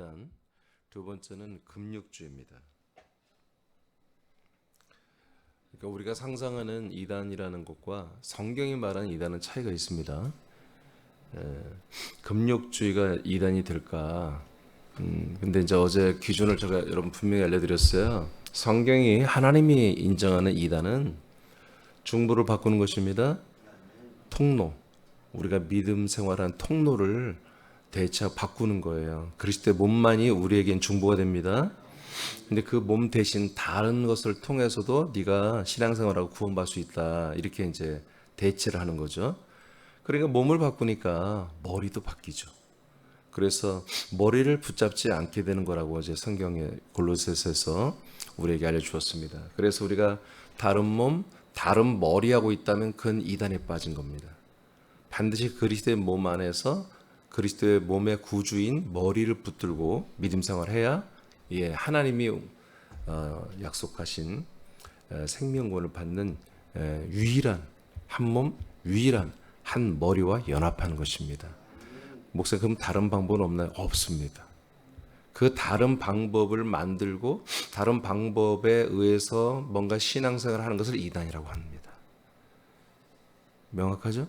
이단, 두 번째는 금욕주의입니다. 그러니까 우리가 상상하는 이단이라는 것과 성경이 말하는 이단은 차이가 있습니다. 금욕주의가 이단이 될까? 근데 이제 어제 기준을 제가 여러분 분명히 알려드렸어요. 성경이 하나님이 인정하는 이단은 중보를 바꾸는 것입니다. 통로, 우리가 믿음 생활한 통로를 대체 바꾸는 거예요. 그리스도의 몸만이 우리에겐 중보가 됩니다. 근데 그 몸 대신 다른 것을 통해서도 네가 신앙생활하고 구원받을 수 있다. 이렇게 이제 대체를 하는 거죠. 그러니까 몸을 바꾸니까 머리도 바뀌죠. 그래서 머리를 붙잡지 않게 되는 거라고 이제 성경의 골로새서에서 우리에게 알려주었습니다. 그래서 우리가 다른 몸, 다른 머리하고 있다면 그건 이단에 빠진 겁니다. 반드시 그리스도의 몸 안에서 그리스도의 몸의 구주인 머리를 붙들고 믿음 생활해야 하나님이 약속하신 생명권을 받는 유일한 한 몸, 유일한 한 머리와 연합하는 것입니다. 목사님, 그럼 다른 방법은 없나요? 없습니다. 그 다른 방법을 만들고 다른 방법에 의해서 뭔가 신앙생활을 하는 것을 이단이라고 합니다. 명확하죠?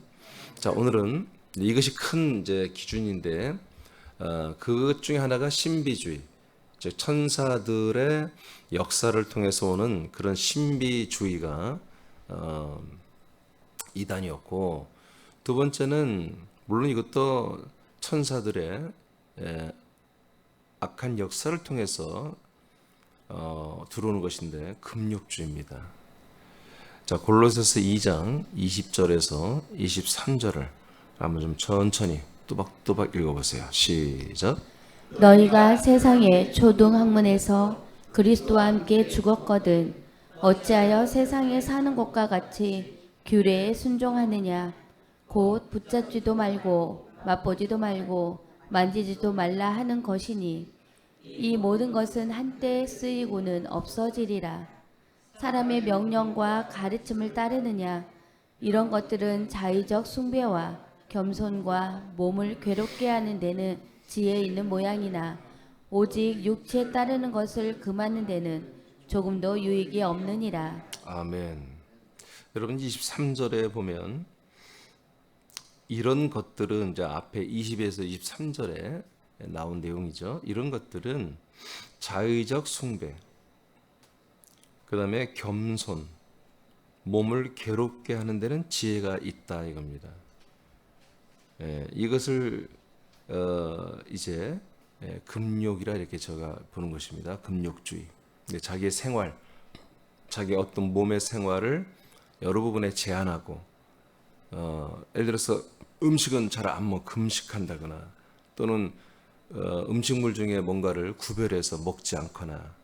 자, 오늘은 이것이 큰 이제 기준인데 그것 중에 하나가 신비주의, 즉 천사들의 역사를 통해서 오는 그런 신비주의가 이단이었고, 두 번째는 물론 이것도 천사들의 악한 역사를 통해서 들어오는 것인데 금욕주의입니다. 자, 골로새서 2장 20절에서 23절을 한번 좀 천천히 또박또박 읽어보세요. 시작. 너희가 세상의 초등학문에서 그리스도와 함께 죽었거든 어찌하여 세상에 사는 것과 같이 규례에 순종하느냐. 곧 붙잡지도 말고 맛보지도 말고 만지지도 말라 하는 것이니 이 모든 것은 한때 쓰이고는 없어지리라. 사람의 명령과 가르침을 따르느냐. 이런 것들은 자의적 숭배와 겸손과 몸을 괴롭게 하는 데는 지혜 있는 모양이나 오직 육체에 따르는 것을 금하는 데는 조금도 유익이 없느니라. 아멘. 여러분 23절에 보면 이런 것들은 이제 앞에 20에서 23절에 나온 내용이죠. 이런 것들은 자의적 숭배, 그 다음에 겸손, 몸을 괴롭게 하는 데는 지혜가 있다 이겁니다. 이것을 이제 금욕이라 이렇게 제가 보는 것입니다. 금욕주의. 자기의 생활, 자기 어떤 몸의 생활을 여러 부분에 제한하고, 예를 들어서 음식은 잘 안 먹, 금식한다거나, 또는 음식물 중에 뭔가를 구별해서 먹지 않거나,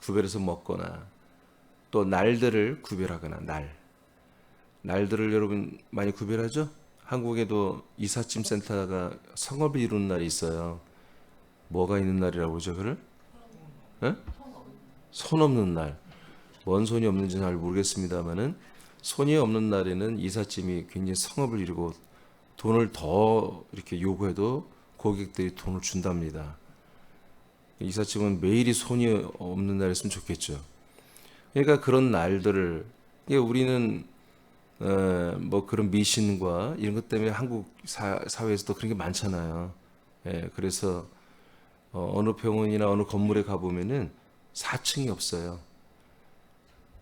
구별해서 먹거나, 또 날들을 구별하거나, 날들을 여러분 많이 구별하죠? 한국에도 이삿짐 센터가 성업을 이루는 날이 있어요. 뭐가 있는 날이라고 그러죠, 그를? 예? 손 없는 날. 뭔 손이 없는지 잘 모르겠습니다만은 손이 없는 날에는 이삿짐이 굉장히 성업을 이루고 돈을 더 이렇게 요구해도 고객들이 돈을 준답니다. 이삿짐은 매일이 손이 없는 날이었으면 좋겠죠. 그러니까 그런 날들을, 우리는 뭐 그런 미신과 이런 것 때문에 한국 사회에서도 그런 게 많잖아요. 그래서 어느 병원이나 어느 건물에 가보면은 4층이 없어요.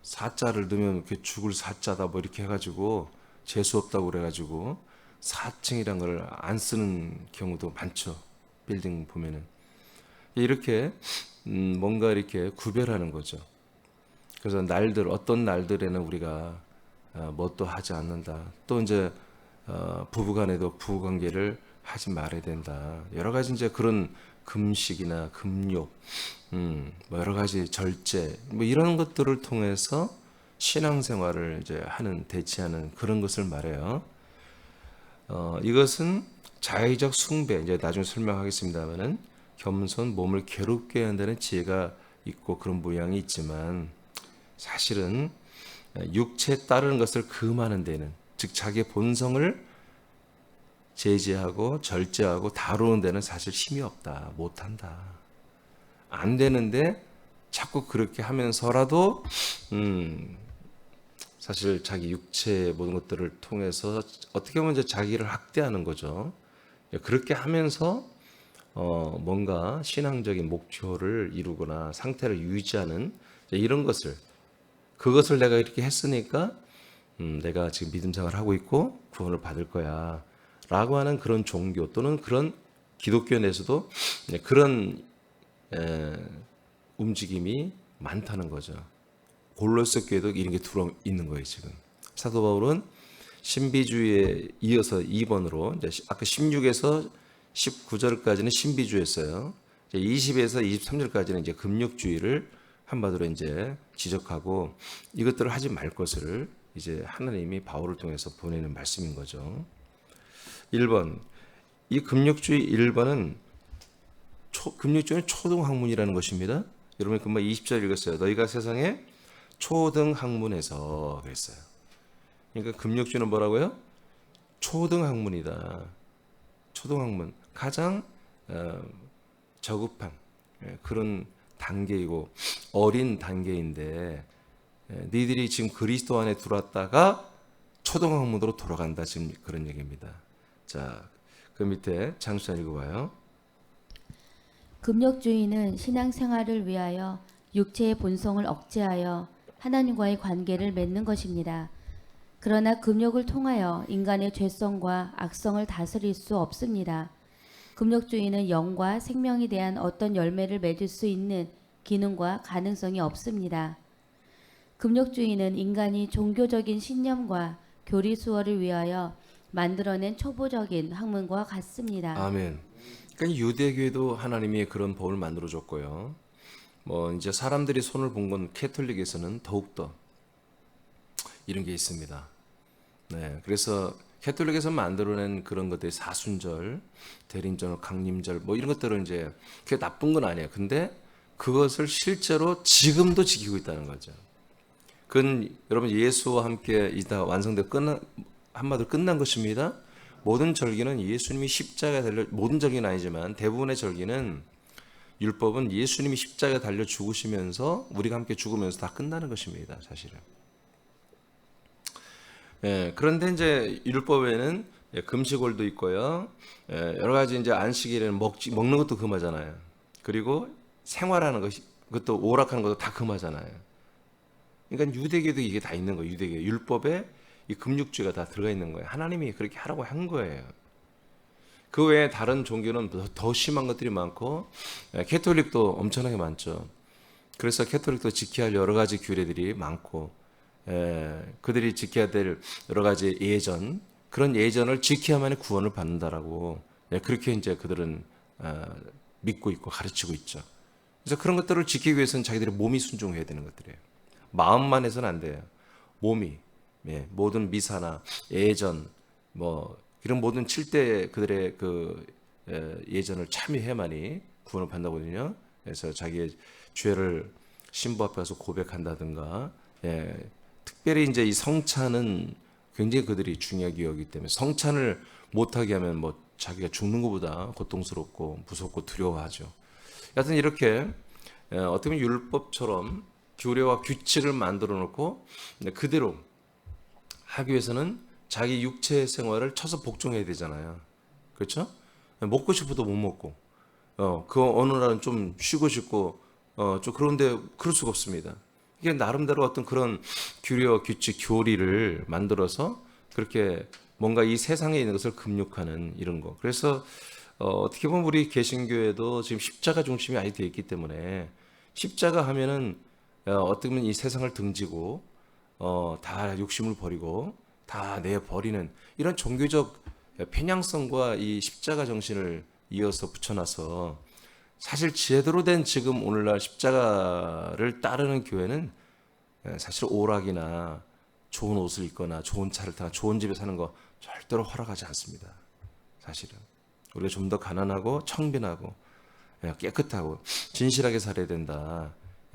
사자를 넣으면 이렇게 죽을 사자다 뭐 이렇게 해가지고 재수 없다고 그래가지고 4층이란 걸 안 쓰는 경우도 많죠. 빌딩 보면은 이렇게 뭔가 이렇게 구별하는 거죠. 그래서 날들, 어떤 날들에는 우리가 뭣도 하지 않는다. 또 이제 부부간에도 부부관계를 하지 말아야 된다. 여러 가지 이제 그런 금식이나 금욕, 뭐 여러 가지 절제, 뭐 이런 것들을 통해서 신앙생활을 이제 대체하는 그런 것을 말해요. 이것은 자의적 숭배, 이제 나중에 설명하겠습니다만은 겸손, 몸을 괴롭게 한다는 지혜가 있고 그런 모양이 있지만 사실은 육체에 따르는 것을 금하는 데는, 즉 자기의 본성을 제지하고 절제하고 다루는 데는 사실 힘이 없다. 못한다. 안 되는데 자꾸 그렇게 하면서라도 사실 자기 육체의 모든 것들을 통해서 어떻게 보면 이제 자기를 학대하는 거죠. 그렇게 하면서 뭔가 신앙적인 목표를 이루거나 상태를 유지하는 이런 그것을 내가 이렇게 했으니까 내가 지금 믿음 생활을 하고 있고 구원을 받을 거야 라고 하는 그런 종교 또는 그런 기독교 내에서도 그런 움직임이 많다는 거죠. 골로새 교회도 이런 게 들어 있는 거예요. 지금 사도 바울은 신비주의에 이어서 2번으로 이제 아까 16에서 19절까지는 신비주의였어요. 20에서 23절까지는 이제 금욕주의를 한마디로 이제 지적하고 이것들을 하지 말 것을 이제 하나님이 바울을 통해서 보내는 말씀인 거죠. 1번 이 금욕주의 1번은 금욕주의는 초등학문이라는 것입니다. 여러분 금방 20절 읽었어요. 너희가 세상에 초등학문에서 그랬어요. 그러니까 금욕주의는 뭐라고요? 초등학문이다. 초등학문 가장 저급한 그런 단계이고 어린 단계인데 니들이 지금 그리스도 안에 들어왔다가 초등학문으로 돌아간다 지금 그런 얘기입니다. 자, 그 밑에 장수찬 읽어봐요. 금욕주의는 신앙생활을 위하여 육체의 본성을 억제하여 하나님과의 관계를 맺는 것입니다. 그러나 금욕을 통하여 인간의 죄성과 악성을 다스릴 수 없습니다. 금욕주의는 영과 생명에 대한 어떤 열매를 맺을 수 있는 기능과 가능성이 없습니다. 금욕주의는 인간이 종교적인 신념과 교리 수호를 위하여 만들어낸 초보적인 학문과 같습니다. 아멘. 그러니까 유대교에도 하나님이 그런 법을 만들어 줬고요. 뭐 이제 사람들이 손을 본 건 캐톨릭에서는 더욱더 이런 게 있습니다. 네, 그래서 캐톨릭에서 만들어낸 그런 것들이 사순절, 대림절, 강림절 뭐 이런 것들은 이제 그게 나쁜 건 아니에요. 근데 그것을 실제로 지금도 지키고 있다는 거죠. 그건 여러분 예수와 함께 이다 완성되고 한마디로 끝난 것입니다. 모든 절기는 예수님이 십자가에 달려 모든 절기는 아니지만 대부분의 절기는 율법은 예수님이 십자가에 달려 죽으시면서 우리가 함께 죽으면서 다 끝나는 것입니다. 사실은. 그런데 이제 율법에는 금식월도 있고요. 여러 가지 이제 안식일에는 먹는 것도 금하잖아요. 그리고 생활하는 것이 그것도 오락하는 것도 다 금하잖아요. 그러니까 유대교도 이게 다 있는 거예요. 유대교 율법에 이 금육주의가 다 들어가 있는 거예요. 하나님이 그렇게 하라고 한 거예요. 그 외에 다른 종교는 더 심한 것들이 많고 캐톨릭도 엄청나게 많죠. 그래서 캐톨릭도 지켜야 할 여러 가지 규례들이 많고 그들이 지켜야 될 여러 가지 예전 그런 예전을 지켜야만이 구원을 받는다라고 그렇게 이제 그들은 믿고 있고 가르치고 있죠. 그래서 그런 것들을 지키기 위해서는 자기들의 몸이 순종해야 되는 것들이에요. 마음만 해서는 안 돼요. 몸이 모든 미사나 예전 뭐 이런 모든 7대 그들의 그 예전을 참여해야만이 구원을 받는다거든요. 그래서 자기의 죄를 신부 앞에 가서 고백한다든가 특별히 이제 이 성찬은 굉장히 그들이 중요하게 여기기 때문에 성찬을 못하게 하면 뭐 자기가 죽는 것보다 고통스럽고 무섭고 두려워하죠. 여하튼 이렇게 어떻게 보면 율법처럼 규례와 규칙을 만들어 놓고 그대로 하기 위해서는 자기 육체 생활을 쳐서 복종해야 되잖아요. 그렇죠? 먹고 싶어도 못 먹고 그 어느 날은 좀 쉬고 싶고 좀 그런데 그럴 수가 없습니다. 이게 나름대로 어떤 그런 규례와 규칙, 교리를 만들어서 그렇게 뭔가 이 세상에 있는 것을 금욕하는 이런 거. 그래서 어떻게 보면 우리 개신교에도 지금 십자가 중심이 아예 되어 있기 때문에 십자가 하면은 어떻게 보면 이 세상을 등지고 다 욕심을 버리고 다 내버리는 이런 종교적 편향성과 이 십자가 정신을 이어서 붙여놔서 사실 제대로 된 지금 오늘날 십자가를 따르는 교회는 사실 오락이나 좋은 옷을 입거나 좋은 차를 타고 좋은 집에 사는 거 절대로 허락하지 않습니다. 사실은 우리가 좀 더 가난하고 청빈하고 깨끗하고 진실하게 살아야 된다.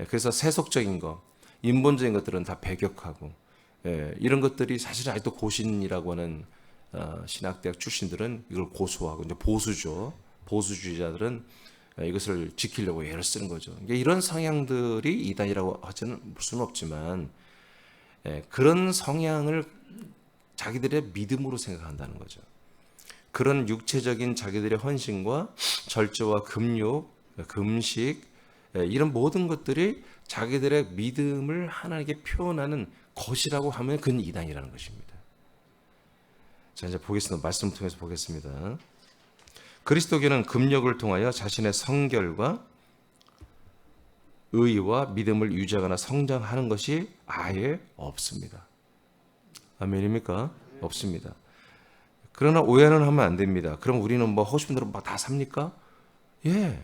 그래서 세속적인 거, 인본적인 것들은 다 배격하고 이런 것들이 사실 아직도 고신이라고 하는 신학대학 출신들은 이걸 고수하고 이제 보수죠. 보수주의자들은 이것을 지키려고 애를 쓰는 거죠. 그러니까 이런 성향들이 이단이라고 하지는 수는 없지만 그런 성향을 자기들의 믿음으로 생각한다는 거죠. 그런 육체적인 자기들의 헌신과 절제와 금욕, 금식 이런 모든 것들이 자기들의 믿음을 하나님께 표현하는 것이라고 하면 그건 이단이라는 것입니다. 자, 이제 보겠습니다. 말씀 통해서 보겠습니다. 그리스도교는 금욕을 통하여 자신의 성결과 의와 믿음을 유지하거나 성장하는 것이 아예 없습니다. 아멘입니까? 없습니다. 그러나 오해는 하면 안 됩니다. 그럼 우리는 뭐 하고 싶은 대로 막 다 삽니까? 예.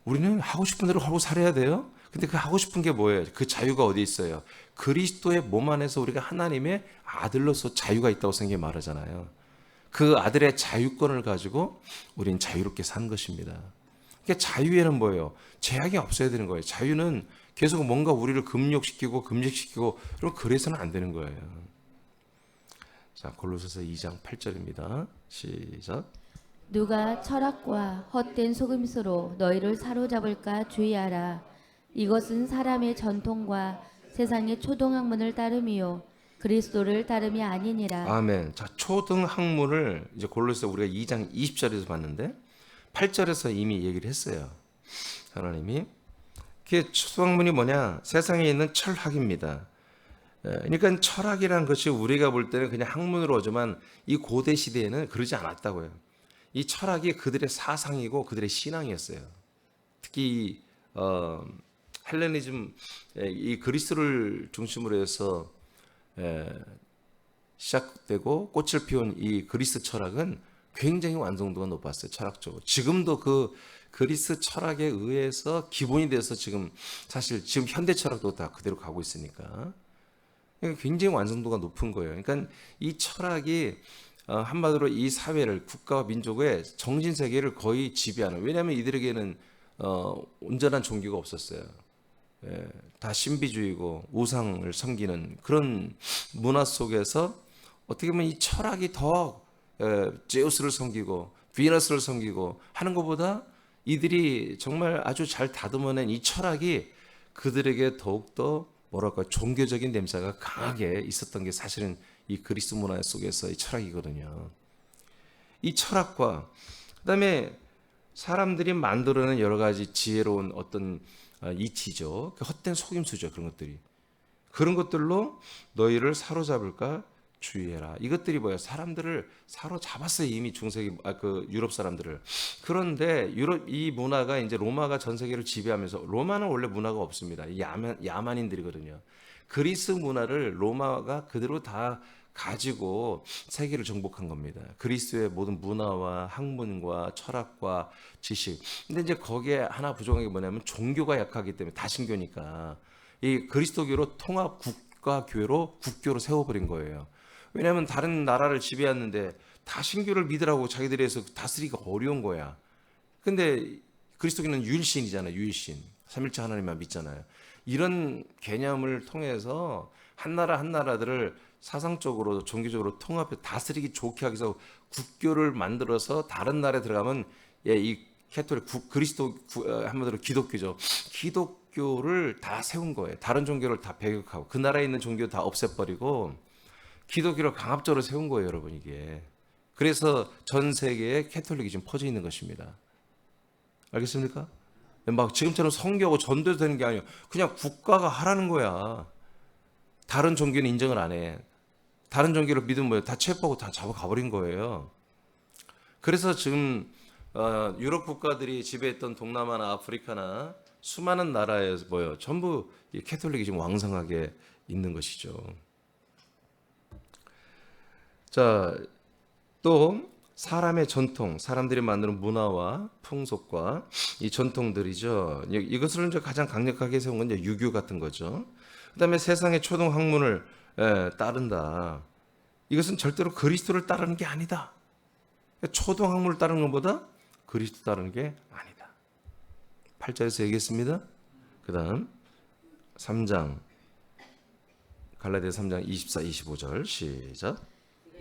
우리는 하고 싶은 대로 하고 살아야 돼요. 근데 그 하고 싶은 게 뭐예요? 그 자유가 어디 있어요? 그리스도의 몸 안에서 우리가 하나님의 아들로서 자유가 있다고 성경이 말하잖아요. 그 아들의 자유권을 가지고 우리는 자유롭게 사는 것입니다. 그러니까 자유에는 뭐예요? 제약이 없어야 되는 거예요. 자유는 계속 뭔가 우리를 금욕시키고 금식시키고 그래서는 안 되는 거예요. 자, 골로새서 2장 8절입니다. 시작. 누가 철학과 헛된 속임수로 너희를 사로잡을까 주의하라. 이것은 사람의 전통과 세상의 초등학문을 따름이요 그리스도를 따름이 아니니라. 아멘. 자, 초등학문을 이제 골로새 우리가 2장 20절에서 봤는데 8절에서 이미 얘기를 했어요. 하나님이 그게 초등학문이 뭐냐? 세상에 있는 철학입니다. 그러니까 철학이라는 것이 우리가 볼 때는 그냥 학문으로 오지만 이 고대 시대에는 그러지 않았다고요. 이 철학이 그들의 사상이고 그들의 신앙이었어요. 특히 헬레니즘, 이 그리스를 중심으로 해서 시작되고 꽃을 피운 이 그리스 철학은 굉장히 완성도가 높았어요. 철학적으로. 지금도 그 그리스 철학에 의해서 기본이 돼서 지금 사실 지금 현대 철학도 다 그대로 가고 있으니까 굉장히 완성도가 높은 거예요. 그러니까 이 철학이 한마디로 이 사회를 국가와 민족의 정신 세계를 거의 지배하는. 왜냐하면 이들에게는 온전한 종교가 없었어요. 다 신비주의고 우상을 섬기는 그런 문화 속에서 어떻게 보면 이 철학이 더 제우스를 섬기고 비너스를 섬기고 하는 것보다 이들이 정말 아주 잘 다듬어낸 이 철학이 그들에게 더욱더 뭐랄까 종교적인 냄새가 강하게 있었던 게 사실은 이 그리스 문화 속에서 이 철학이거든요. 이 철학과 그다음에 사람들이 만들어낸 여러 가지 지혜로운 어떤 이치죠. 헛된 속임수죠. 그런 것들로 너희를 사로잡을까 주의해라. 이것들이 뭐예요? 사람들을 사로잡았어요. 이미 중세기 유럽 사람들을. 그런데 유럽 이 문화가 이제 로마가 전 세계를 지배하면서 로마는 원래 문화가 없습니다. 야만인들이거든요. 그리스 문화를 로마가 그대로 다 가지고 세계를 정복한 겁니다. 그리스의 모든 문화와 학문과 철학과 지식. 근데 이제 거기에 하나 부족한 게 뭐냐면 종교가 약하기 때문에 다신교니까 이 그리스도교로 통합 국가교회로 국교로 세워버린 거예요. 왜냐하면 다른 나라를 지배했는데 다신교를 믿으라고 자기들이 해서 다스리기가 어려운 거야. 근데 그리스도교는 유일신이잖아요. 유일신. 삼일체 하나님만 믿잖아요. 이런 개념을 통해서 한 나라들을 사상적으로 종교적으로 통합해 다스리기 좋게 하기 위해서 국교를 만들어서 다른 나라에 들어가면 이 캐톨릭 한마디로 기독교죠. 기독교를 다 세운 거예요. 다른 종교를 다 배격하고 그 나라에 있는 종교 다 없애버리고 기독교를 강압적으로 세운 거예요, 여러분 이게. 그래서 전 세계에 캐톨릭이 지금 퍼져 있는 것입니다. 알겠습니까? 막 지금처럼 선교하고 전도해도 되는 게 아니에요. 그냥 국가가 하라는 거야. 다른 종교는 인정을 안 해. 다른 종교를 믿으면 뭐예요? 다 체포하고 다 잡아가버린 거예요. 그래서 지금 유럽 국가들이 지배했던 동남아나 아프리카나 수많은 나라에서 뭐예요? 전부 이 캐톨릭이 지금 왕성하게 있는 것이죠. 자, 또 사람의 전통, 사람들이 만드는 문화와 풍속과 이 전통들이죠. 이것을 이제 가장 강력하게 세운 건 이제 유교 같은 거죠. 그다음에 세상의 초등 학문을 따른다. 이것은 절대로 그리스도를 따르는 게 아니다. 초등 학문을 따르는 것보다 그리스도 따르는 게 아니다. 8절에서 얘기했습니다. 그다음 3장 갈라디아 3장 24, 25절 시작.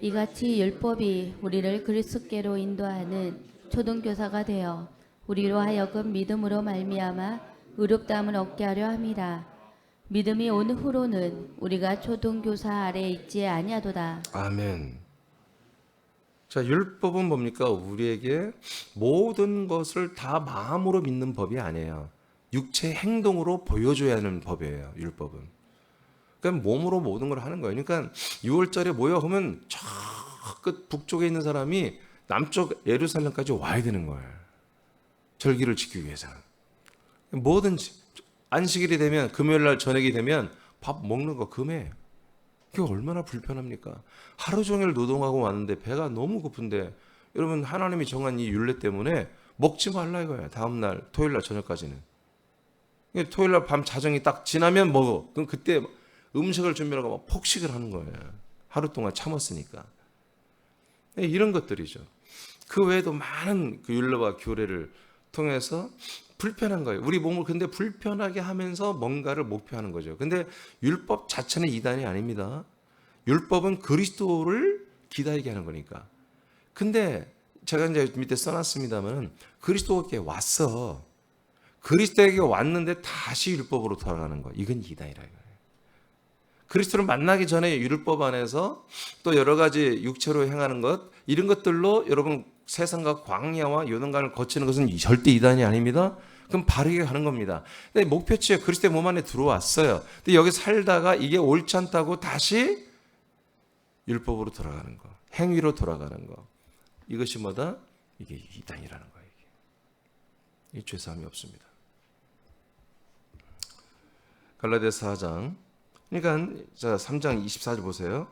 이같이 율법이 우리를 그리스도께로 인도하는 초등교사가 되어 우리로 하여금 믿음으로 말미암아 의롭다함을 얻게 하려 함이라. 믿음이 온 후로는 우리가 초등교사 아래에 있지 아니하도다. 아멘. 자, 율법은 뭡니까? 우리에게 모든 것을 다 마음으로 믿는 법이 아니에요. 육체 행동으로 보여줘야 하는 법이에요, 율법은. 그러니까 몸으로 모든 걸 하는 거예요. 그러니까 6월절에 모여 보면 저 끝 북쪽에 있는 사람이 남쪽 예루살렘까지 와야 되는 거예요. 절기를 지키기 위해서는. 뭐든지 안식일이 되면 금요일 날 저녁이 되면 밥 먹는 거 금해요. 그게 얼마나 불편합니까? 하루 종일 노동하고 왔는데 배가 너무 고픈데 여러분 하나님이 정한 이 율례 때문에 먹지 말라 이거예요. 다음 날 토요일 날 저녁까지는. 토요일 날 밤 자정이 딱 지나면 먹어. 그럼 그때 음식을 준비하고 막 폭식을 하는 거예요. 하루 동안 참았으니까. 이런 것들이죠. 그 외에도 많은 그 율례와 규례를 통해서 불편한 거예요. 우리 몸을 근데 불편하게 하면서 뭔가를 목표하는 거죠. 근데 율법 자체는 이단이 아닙니다. 율법은 그리스도를 기다리게 하는 거니까. 근데 제가 이제 밑에 써놨습니다만 그리스도께 왔어. 그리스도에게 왔는데 다시 율법으로 돌아가는 거. 이건 이단이라 이거예요. 그리스도를 만나기 전에 율법 안에서 또 여러 가지 육체로 행하는 것 이런 것들로 여러분 세상과 광야와 요단강을 거치는 것은 절대 이단이 아닙니다. 그럼 바르게 가는 겁니다. 근데 목표치에 그리스도의 몸 안에 들어왔어요. 근데 여기 살다가 이게 옳지 않다고 다시 율법으로 돌아가는 거, 행위로 돌아가는 거. 이것이 뭐다? 이게 이단이라는 거예요. 이게 죄사함이 없습니다. 갈라디아서 4장. 그러니까 자 3장 24절 보세요.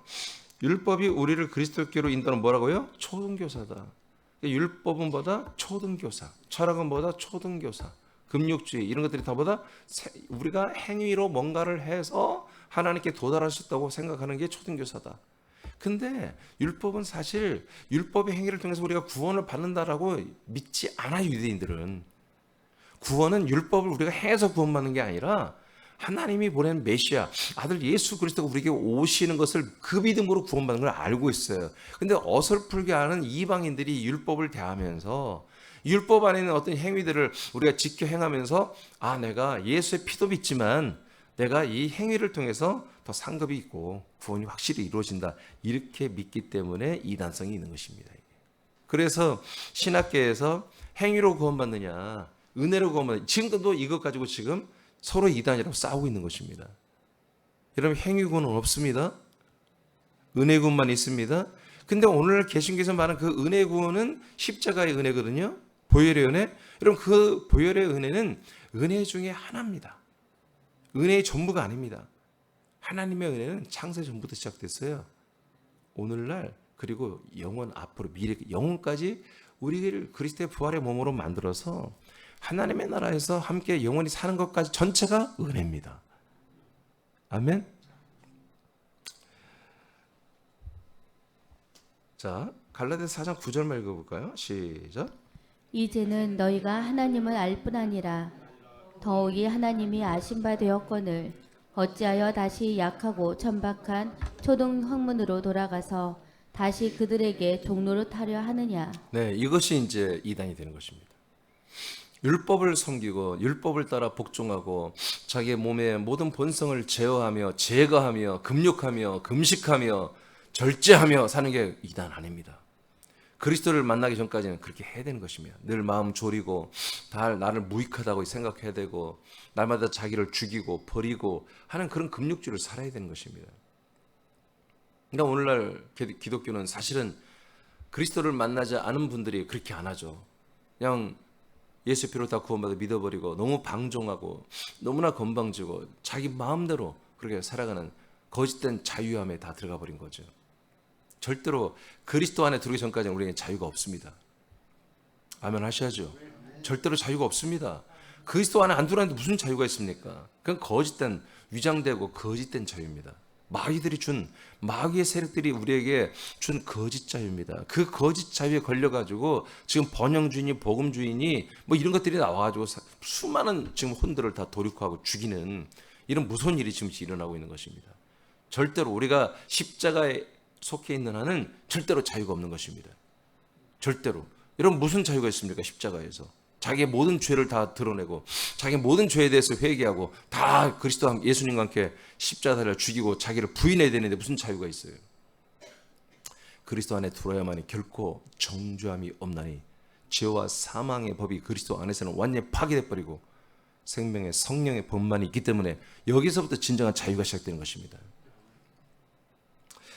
율법이 우리를 그리스도께로 인도하는 뭐라고요? 초등교사다. 율법은 뭐다? 초등교사. 철학은 뭐다? 초등교사. 금욕주의 이런 것들이 다 뭐다? 우리가 행위로 뭔가를 해서 하나님께 도달할 수 있다고 생각하는 게 초등교사다. 근데 율법은 사실 율법의 행위를 통해서 우리가 구원을 받는다라고 믿지 않아. 유대인들은 구원은 율법을 우리가 해서 구원받는 게 아니라 하나님이 보낸 메시아 아들 예수 그리스도가 우리에게 오시는 것을 그 믿음으로 구원받는 걸 알고 있어요. 근데 어설프게 하는 이방인들이 율법을 대하면서 율법 안에 있는 어떤 행위들을 우리가 지켜 행하면서 아 내가 예수의 피도 믿지만 내가 이 행위를 통해서 더 상급이 있고 구원이 확실히 이루어진다 이렇게 믿기 때문에 이단성이 있는 것입니다. 그래서 신학계에서 행위로 구원받느냐 은혜로 구원받느냐 지금도 이것 가지고 지금 서로 이단이라고 싸우고 있는 것입니다. 여러분 행위구원은 없습니다. 은혜구원만 있습니다. 근데 오늘 개신교에서 말하는 그 은혜구원은 십자가의 은혜거든요. 보혈의 은혜. 여러분 그 보혈의 은혜는 은혜 중에 하나입니다. 은혜의 전부가 아닙니다. 하나님의 은혜는 창세 전부터 시작됐어요. 오늘날 그리고 영원 앞으로 미래 영원까지 우리를 그리스도의 부활의 몸으로 만들어서 하나님의 나라에서 함께 영원히 사는 것까지 전체가 은혜입니다. 아멘. 자, 갈라디아서 4장 9절만 읽어볼까요? 시작. 이제는 너희가 하나님을 알 뿐 아니라 더욱이 하나님이 아신 바 되었거늘 어찌하여 다시 약하고 천박한 초등 학문으로 돌아가서 다시 그들에게 종로를 타려 하느냐. 네, 이것이 이제 이단이 되는 것입니다. 율법을 섬기고 율법을 따라 복종하고 자기의 몸의 모든 본성을 제어하며 제거하며 금욕하며 금식하며 절제하며 사는 게 이단 아닙니다. 그리스도를 만나기 전까지는 그렇게 해야 되는 것입니다. 늘 마음 졸이고 다 나를 무익하다고 생각해야 되고 날마다 자기를 죽이고 버리고 하는 그런 금욕주를 살아야 되는 것입니다. 그러니까 오늘날 기독교는 사실은 그리스도를 만나지 않은 분들이 그렇게 안 하죠. 그냥 예수 피로 다 구원받아 믿어버리고 너무 방종하고 너무나 건방지고 자기 마음대로 그렇게 살아가는 거짓된 자유함에 다 들어가 버린 거죠. 절대로 그리스도 안에 들어오기 전까지는 우리에게 자유가 없습니다. 아멘 하셔야죠. 절대로 자유가 없습니다. 그리스도 안에 안 들어왔는데 무슨 자유가 있습니까? 그건 거짓된 위장되고 거짓된 자유입니다. 마귀들이 준 마귀의 세력들이 우리에게 준 거짓 자유입니다. 그 거짓 자유에 걸려가지고 지금 번영주의니 복음주의니 뭐 이런 것들이 나와가지고 수많은 지금 혼들을 다 도륙하고 죽이는 이런 무서운 일이 지금 일어나고 있는 것입니다. 절대로 우리가 십자가에 속해 있는 한은 절대로 자유가 없는 것입니다. 절대로. 여러분 무슨 자유가 있습니까? 십자가에서. 자기의 모든 죄를 다 드러내고 자기의 모든 죄에 대해서 회개하고 다 그리스도 예수님과 함께 십자가를 죽이고 자기를 부인해야 되는데 무슨 자유가 있어요? 그리스도 안에 들어야만이 결코 정죄함이 없나니 죄와 사망의 법이 그리스도 안에서는 완전히 파괴돼 버리고 생명의 성령의 법만이 있기 때문에 여기서부터 진정한 자유가 시작되는 것입니다.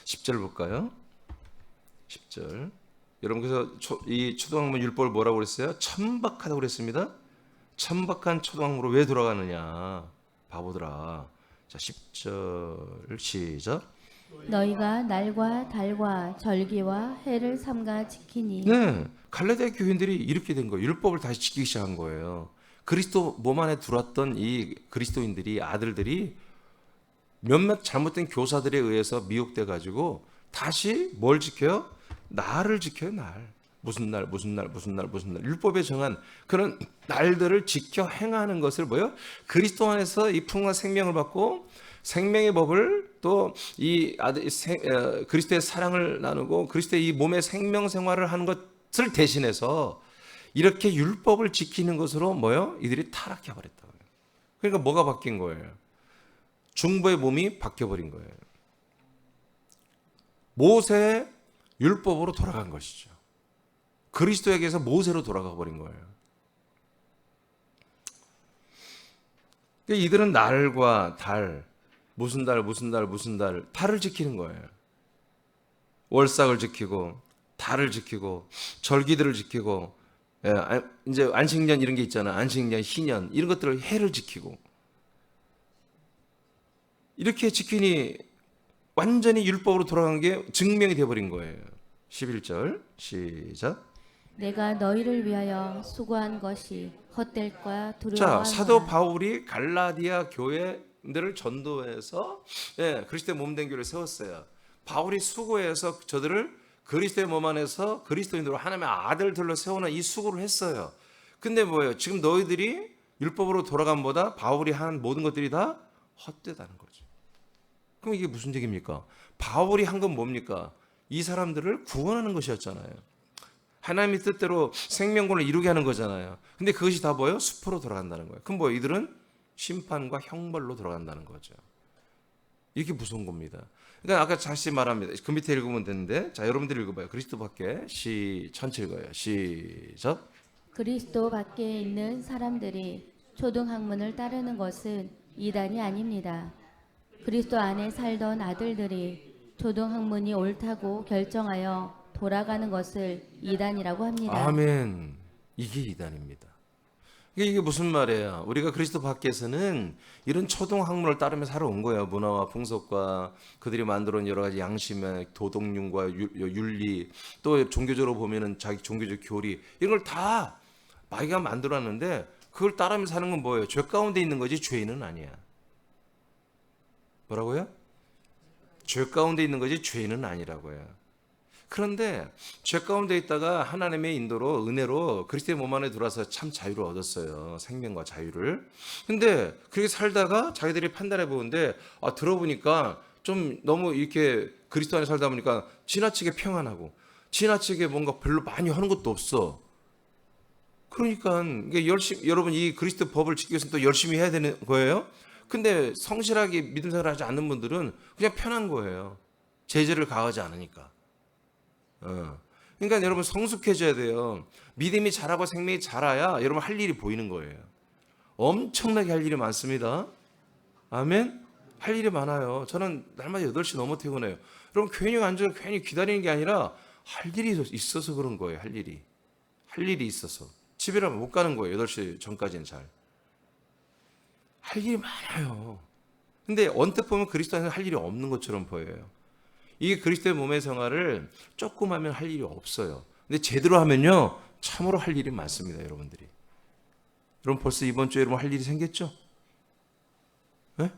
10절 볼까요? 10절. 여러분 그래서 이 초등학문 율법을 뭐라고 그랬어요? 천박하다고 그랬습니다. 천박한 초등학문으로 왜 돌아가느냐? 바보들아. 자, 10절 시작. 너희가 날과 달과 절기와 해를 삼가 지키니 네, 갈라디아 교인들이 이렇게 된 거예요. 율법을 다시 지키기 시작한 거예요. 그리스도 몸 안에 들어왔던 이 그리스도인들이 아들들이 몇몇 잘못된 교사들에 의해서 미혹돼 가지고 다시 뭘 지켜요? 날을 지켜요. 날. 무슨 날, 무슨 날, 무슨 날, 무슨 날. 율법에 정한 그런 날들을 지켜 행하는 것을 뭐요? 그리스도 안에서 이 풍성한 생명을 받고 생명의 법을 또 이 그리스도의 사랑을 나누고 그리스도의 이 몸의 생명 생활을 하는 것을 대신해서 이렇게 율법을 지키는 것으로 뭐요? 이들이 타락해 버렸다고요. 그러니까 뭐가 바뀐 거예요? 중보의 몸이 바뀌어 버린 거예요. 모세의 율법으로 돌아간 것이죠. 그리스도에게서 모세로 돌아가 버린 거예요. 그러니까 이들은 날과 달, 무슨 달, 무슨 달, 무슨 달, 달을 지키는 거예요. 월삭을 지키고, 달을 지키고, 절기들을 지키고, 이제 안식년 이런 게 있잖아. 안식년, 희년 이런 것들을 해를 지키고 이렇게 지키니 완전히 율법으로 돌아간 게 증명이 되어버린 거예요. 11절 시작. 내가 너희를 위하여 수고한 것이 헛될까 두려워. 자, 사도 바울이 갈라디아 교회들을 전도해서 그리스도의 몸된 교회를 세웠어요. 바울이 수고해서 저들을 그리스도의 몸 안에서 그리스도인으로 하나님의 아들들로 세우는 이 수고를 했어요. 근데 뭐예요? 지금 너희들이 율법으로 돌아간보다 바울이 한 모든 것들이 다 헛되다는 거죠. 그럼 이게 무슨 얘기입니까? 바울이 한 건 뭡니까? 이 사람들을 구원하는 것이었잖아요. 하나님의 뜻대로 생명권을 이루게 하는 거잖아요. 근데 그것이 다 뭐예요? 수포로 돌아간다는 거예요. 그럼 뭐 이들은 심판과 형벌로 돌아간다는 거죠. 이렇게 무서운 겁니다. 그러니까 아까 다시 말합니다. 그 밑에 읽으면 되는데, 자 여러분들 읽어봐요. 그리스도 밖에 천천히 읽어요. 시작. 그리스도 밖에 있는 사람들이 초등학문을 따르는 것은 이단이 아닙니다. 그리스도 안에 살던 아들들이 초등학문이 옳다고 결정하여 돌아가는 것을 이단이라고 합니다. 아멘. 이게 이단입니다. 이게 무슨 말이에요? 우리가 그리스도 밖에서는 이런 초등학문을 따르며 살아온 거예요. 문화와 풍속과 그들이 만들어온 여러 가지 양심의 도덕륜과 윤리, 또 종교적으로 보면은 자기 종교적 교리 이런 걸 다 마귀가 만들어놨는데 그걸 따르며 사는 건 뭐예요? 죄 가운데 있는 거지 죄인은 아니야. 뭐라고요? 죄 가운데 있는 거지 죄인은 아니라고요. 그런데 죄 가운데 있다가 하나님의 인도로 은혜로 그리스도의 몸 안에 들어와서 참 자유를 얻었어요. 생명과 자유를. 근데 그렇게 살다가 자기들이 판단해 보는데 들어보니까 좀 너무 이렇게 그리스도 안에 살다 보니까 지나치게 평안하고 지나치게 뭔가 별로 많이 하는 것도 없어. 그러니까 이게 여러분 이 그리스도 법을 지키기 위해서 또 열심히 해야 되는 거예요. 근데 성실하게 믿음 생활을 하지 않는 분들은 그냥 편한 거예요. 제재를 가하지 않으니까. 그러니까 여러분 성숙해져야 돼요. 믿음이 자라고 생명이 자라야 여러분 할 일이 보이는 거예요. 엄청나게 할 일이 많습니다. 아멘. 할 일이 많아요. 저는 날마다 8시 넘어 퇴근해요. 여러분 괜히 앉아서 괜히 기다리는 게 아니라 할 일이 있어서 그런 거예요. 할 일이 있어서 집이라면 못 가는 거예요. 8시 전까지는 잘. 할 일이 많아요. 근데 언뜻 보면 그리스도 안에서 할 일이 없는 것처럼 보여요. 이게 그리스도의 몸의 생활을 조금 하면 할 일이 없어요. 근데 제대로 하면요 참으로 할 일이 많습니다. 여러분들이. 여러분 벌써 이번 주에 여러분 할 일이 생겼죠? 네?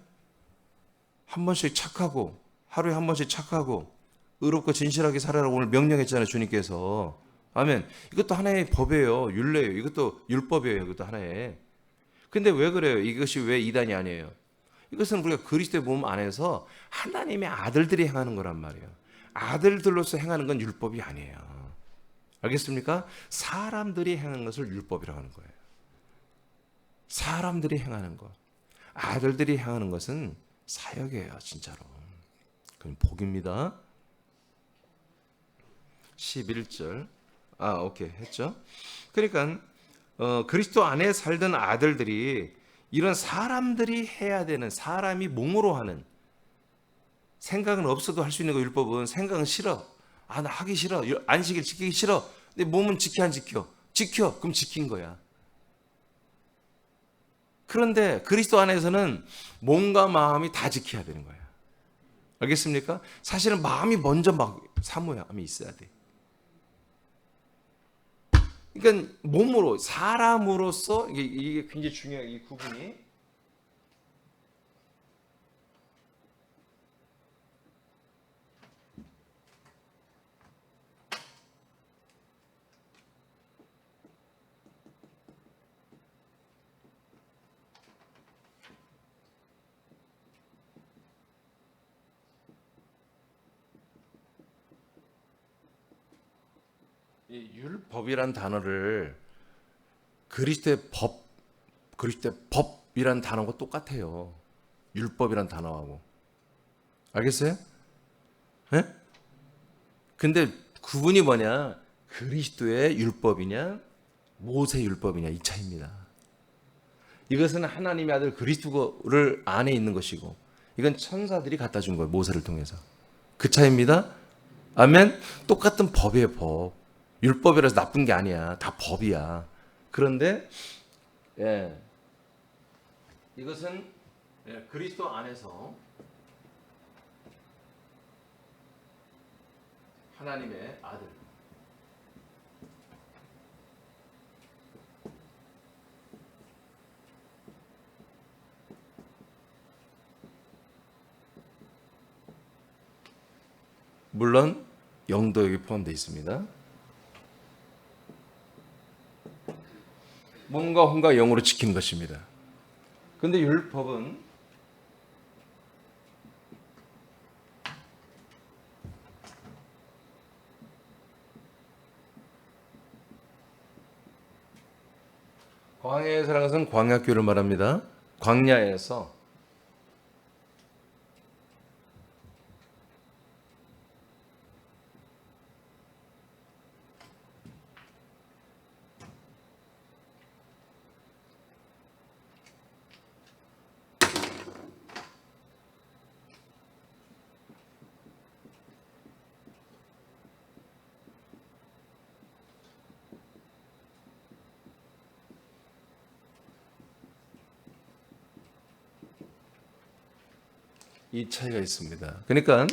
한 번씩 착하고 하루에 한 번씩 착하고 의롭고 진실하게 살아라고 오늘 명령했잖아요. 주님께서. 아멘. 이것도 하나의 법이에요. 율례예요. 이것도 율법이에요. 이것도 하나의. 근데 왜 그래요? 이것이 왜 이단이 아니에요? 이것은 우리가 그리스도의 몸 안에서 하나님의 아들들이 행하는 거란 말이에요. 아들들로서 행하는 건 율법이 아니에요. 알겠습니까? 사람들이 행하는 것을 율법이라고 하는 거예요. 사람들이 행하는 것. 아들들이 행하는 것은 사역이에요, 진짜로. 그건 복입니다. 11절. 오케이. 했죠? 그러니까 그리스도 안에 살던 아들들이 이런 사람들이 해야 되는, 사람이 몸으로 하는, 생각은 없어도 할 수 있는 거 율법은 생각은 싫어. 나 하기 싫어. 안식일 지키기 싫어. 근데 몸은 지켜 안 지켜? 지켜. 그럼 지킨 거야. 그런데 그리스도 안에서는 몸과 마음이 다 지켜야 되는 거야. 알겠습니까? 사실은 마음이 먼저 막 사모함이 있어야 돼. 그러니까 몸으로, 사람으로서 이게 굉장히 중요해요. 이 구분이. 이 율법이란 단어를 그리스도의 법이란 단어가 똑같아요. 율법이란 단어하고. 알겠어요? 네? 근데 구분이 뭐냐? 그리스도의 율법이냐, 모세 율법이냐, 이 차이입니다. 이것은 하나님의 아들 그리스도를 안에 있는 것이고, 이건 천사들이 갖다 준 거예요. 모세를 통해서. 그 차이입니다. 아멘. 똑같은 법이에요, 법. 율법이라서 나쁜 게 아니야. 다 법이야. 그런데 이것은 그리스도 안에서 하나님의 아들. 물론 영도 여기 포함되어 있습니다. 몸과 혼과 영으로 지키는 것입니다. 그런데 율법은 광야에서라는 것은 광야교를 말합니다. 광야에서 이 차이가 있습니다. 그러니까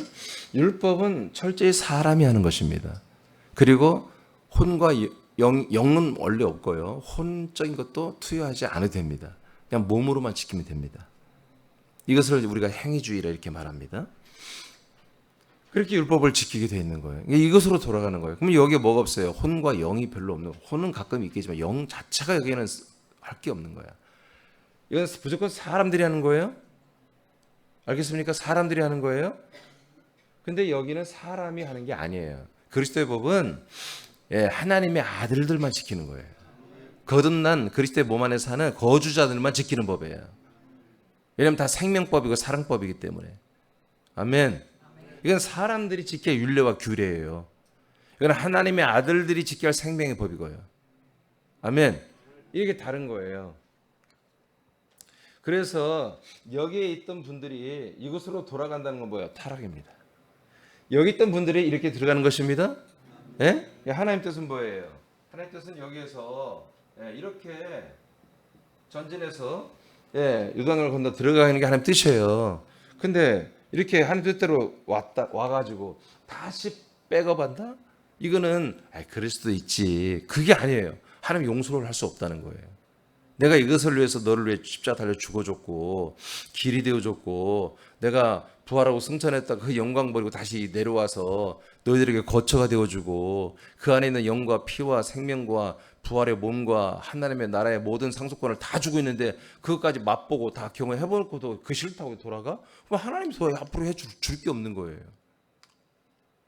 율법은 철저히 사람이 하는 것입니다. 그리고 혼과 영은 원래 없고요. 혼적인 것도 투여하지 않아도 됩니다. 그냥 몸으로만 지키면 됩니다. 이것을 우리가 행위주의라 이렇게 말합니다. 그렇게 율법을 지키게 되어 있는 거예요. 이것으로 돌아가는 거예요. 그럼 여기에 뭐가 없어요? 혼과 영이 별로 없는 거예요. 혼은 가끔 있겠지만 영 자체가 여기에는 할 게 없는 거야. 이건 무조건 사람들이 하는 거예요. 알겠습니까? 사람들이 하는 거예요. 근데 여기는 사람이 하는 게 아니에요. 그리스도의 법은 하나님의 아들들만 지키는 거예요. 거듭난 그리스도의 몸 안에 사는 거주자들만 지키는 법이에요. 왜냐하면 다 생명법이고 사랑법이기 때문에. 아멘. 이건 사람들이 지켜야 율례와 규례예요. 이건 하나님의 아들들이 지켜야 할 생명의 법이고요. 아멘. 이게 다른 거예요. 그래서 여기에 있던 분들이 이곳으로 돌아간다는 건 뭐예요? 타락입니다. 여기 있던 분들이 이렇게 들어가는 것입니다. 예? 하나님 뜻은 뭐예요? 하나님 뜻은 여기에서 이렇게 전진해서 요단을 건너 들어가는 게 하나님 뜻이에요. 근데 이렇게 하나님 뜻대로 와가지고 다시 백업한다? 이거는 그럴 수도 있지. 그게 아니에요. 하나님 용서를 할 수 없다는 거예요. 내가 이것을 위해서 너를 위해 십자가 달려 죽어줬고 길이 되어줬고 내가 부활하고 승천했다 그 영광 버리고 다시 내려와서 너희들에게 거처가 되어주고 그 안에 있는 영과 피와 생명과 부활의 몸과 하나님의 나라의 모든 상속권을 다 주고 있는데 그것까지 맛보고 다 경험해보고도 그 싫다고 돌아가? 그럼 하나님 더 앞으로 해줄 게 없는 거예요.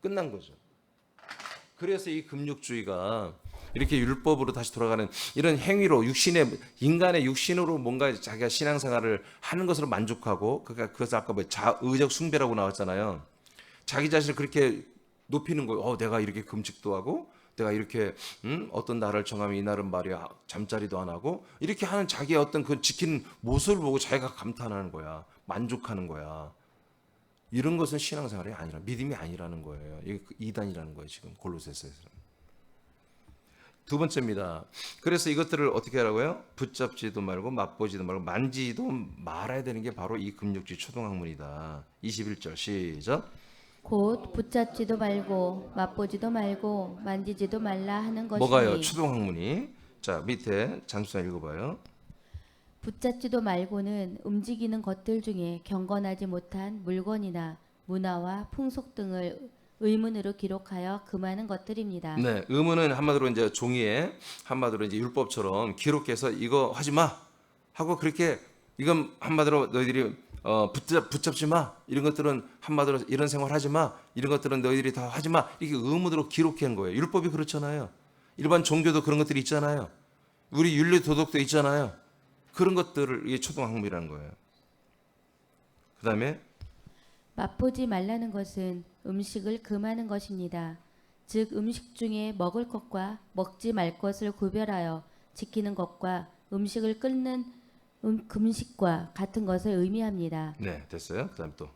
끝난 거죠. 그래서 이 금욕주의가 이렇게 율법으로 다시 돌아가는 이런 행위로 인간의 육신으로 뭔가 자기가 신앙생활을 하는 것으로 만족하고, 그러니까 그것을 아까 뭐 자의적 숭배라고 나왔잖아요. 자기 자신을 그렇게 높이는 거예요. 내가 이렇게 금식도 하고, 내가 이렇게 어떤 날을 정하면 이 날은 말이야 잠자리도 안 하고, 이렇게 하는 자기의 어떤 그 지키는 모습을 보고 자기가 감탄하는 거야. 만족하는 거야. 이런 것은 신앙생활이 아니라, 믿음이 아니라는 거예요. 이게 이단이라는 거예요. 지금 골로새서에서. 두 번째입니다. 그래서 이것들을 어떻게 하라고요? 붙잡지도 말고 맛보지도 말고 만지도 말아야 되는 게 바로 이 금욕주의 초등학문이다. 21절 시작. 곧 붙잡지도 말고 맛보지도 말고 만지지도 말라 하는 것이니. 뭐가요? 초등학문이. 자, 밑에 장수사 읽어봐요. 붙잡지도 말고는 움직이는 것들 중에 경건하지 못한 물건이나 문화와 풍속 등을 의문으로 기록하여 금하는 것들입니다. 네, 의문은 한마디로 이제 종이에 한마디로 이제 율법처럼 기록해서 이거 하지 마 하고, 그렇게 이건 한마디로 너희들이 붙잡지 마, 이런 것들은 한마디로 이런 생활 하지 마, 이런 것들은 너희들이 다 하지 마, 이렇게 의문으로 기록한 거예요. 율법이 그렇잖아요. 일반 종교도 그런 것들이 있잖아요. 우리 윤리 도덕도 있잖아요. 그런 것들을 이게 초등학문이라는 거예요. 그 다음에 맛보지 말라는 것은 음식을 금하는 것입니다. 즉 음식 중에 먹을 것과 먹지 말 것을 구별하여 지키는 것과 음식을 끊는 금식과 같은 것을 의미합니다. 네, 됐어요. 그 다음 또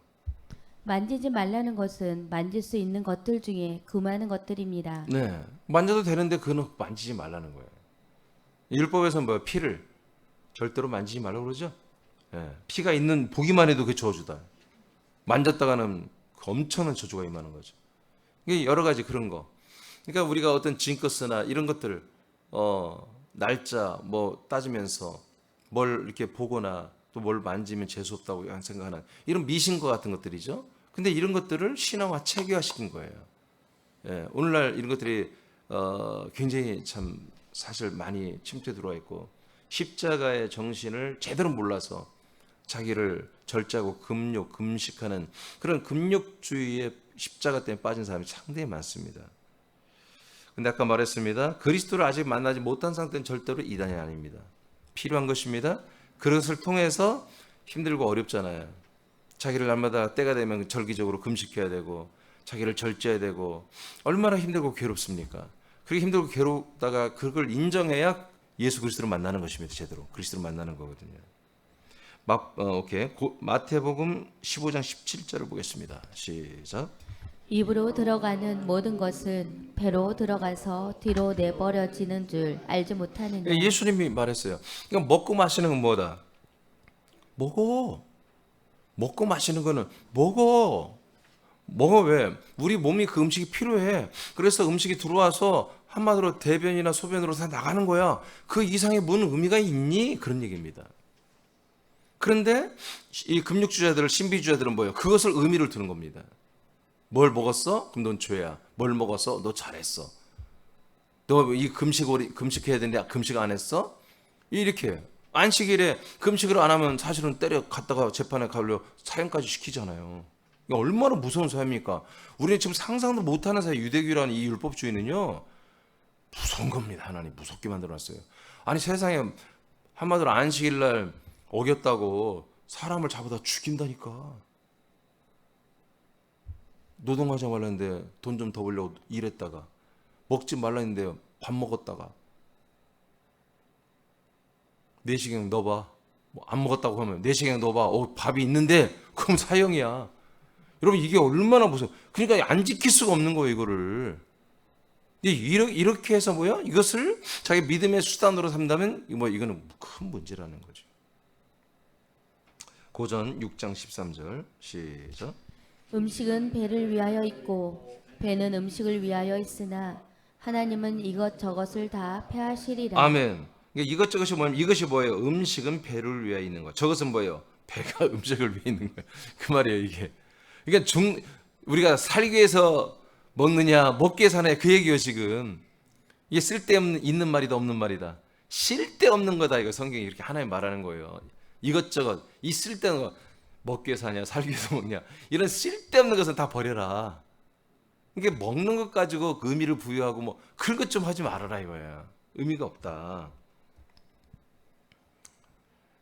만지지 말라는 것은 만질 수 있는 것들 중에 금하는 것들입니다. 네, 만져도 되는데 그건 만지지 말라는 거예요. 율법에서는 뭐 피를 절대로 만지지 말라고 그러죠. 예, 피가 있는 보기만 해도 그 저주다. 만졌다가는 엄청난 저주가 임하는 거죠. 이게 여러 가지 그런 거. 그러니까 우리가 어떤 징크스나 이런 것들 날짜 뭐 따지면서 뭘 이렇게 보거나 또 뭘 만지면 재수 없다고 생각하는 이런 미신과 같은 것들이죠. 근데 이런 것들을 신화화 체계화시킨 거예요. 예, 오늘날 이런 것들이 굉장히 참 사실 많이 침투에 들어와 있고, 십자가의 정신을 제대로 몰라서 자기를 절제하고 금식하는 그런 금욕주의의 십자가 때문에 빠진 사람이 상당히 많습니다. 근데 아까 말했습니다. 그리스도를 아직 만나지 못한 상태는 절대로 이단이 아닙니다. 필요한 것입니다. 그것을 통해서 힘들고 어렵잖아요. 자기를 날마다 때가 되면 절기적으로 금식해야 되고 자기를 절제해야 되고, 얼마나 힘들고 괴롭습니까? 그렇게 힘들고 괴롭다가 그걸 인정해야 예수 그리스도를 만나는 것입니다. 제대로 그리스도를 만나는 거거든요. 오케이. 마태복음 15장 17절을 보겠습니다. 시작. 입으로 들어가는 모든 것은 배로 들어가서 뒤로 내버려지는 줄 알지 못하느냐. 예수님이 말했어요. 그러니까 먹고 마시는 건 뭐다? 먹고 마시는 거는 먹어 왜? 우리 몸이 그 음식이 필요해. 그래서 음식이 들어와서 한마디로 대변이나 소변으로 다 나가는 거야. 그 이상의 무슨 의미가 있니? 그런 얘기입니다. 그런데 이 금육주자들, 신비주자들은 뭐예요? 그것을 의미를 두는 겁니다. 뭘 먹었어? 그럼 넌 죄야. 뭘 먹었어? 너 잘했어. 너 이 금식해야 되는데 금식 안 했어? 이렇게 안식일에 금식을 안 하면 사실은 갔다가 재판에 가려 사형까지 시키잖아요. 이게 얼마나 무서운 사회입니까? 우리는 지금 상상도 못하는 사회, 유대교라는 이 율법주의는요, 무서운 겁니다. 하나님 무섭게 만들어놨어요. 아니 세상에 한마디로 안식일날 어겼다고 사람을 잡아다 죽인다니까. 노동하지 말라는데 돈 좀 더 벌려고 일했다가, 먹지 말라는데 밥 먹었다가, 내시경 넣어봐. 뭐 안 먹었다고 하면 내시경 넣어봐. 밥이 있는데 그럼 사형이야. 여러분 이게 얼마나 무서워. 그러니까 안 지킬 수가 없는 거예요, 이거를. 이렇게 해서 뭐야? 이것을 자기 믿음의 수단으로 삼다면 이거는 큰 문제라는 거죠. 고전 6장 13절 시작. 음식은 배를 위하여 있고 배는 음식을 위하여 있으나 하나님은 이것저것을 다 패하시리라. 아멘. 이것저것이 뭐냐면, 이것이 뭐예요? 음식은 배를 위하여 있는 거. 저것은 뭐예요? 배가 음식을 위해 있는 거예요. 그 말이에요, 이게. 그러니까 우리가 살기 위해서 먹느냐, 먹기 위해서 하느냐, 그 얘기예요, 지금. 이게 쓸데없는, 있는 말이다, 없는 말이다. 쓸데없는 거다, 이거 성경이 이렇게 하나님 말하는 거예요. 이것저것, 이 쓸데없는 거, 먹기 위해서 하냐, 살기 위해서 먹냐, 이런 쓸데없는 것은 다 버려라. 이게 먹는 것 가지고 그 의미를 부여하고 뭐 그런 것 좀 하지 말아라 이거야. 의미가 없다.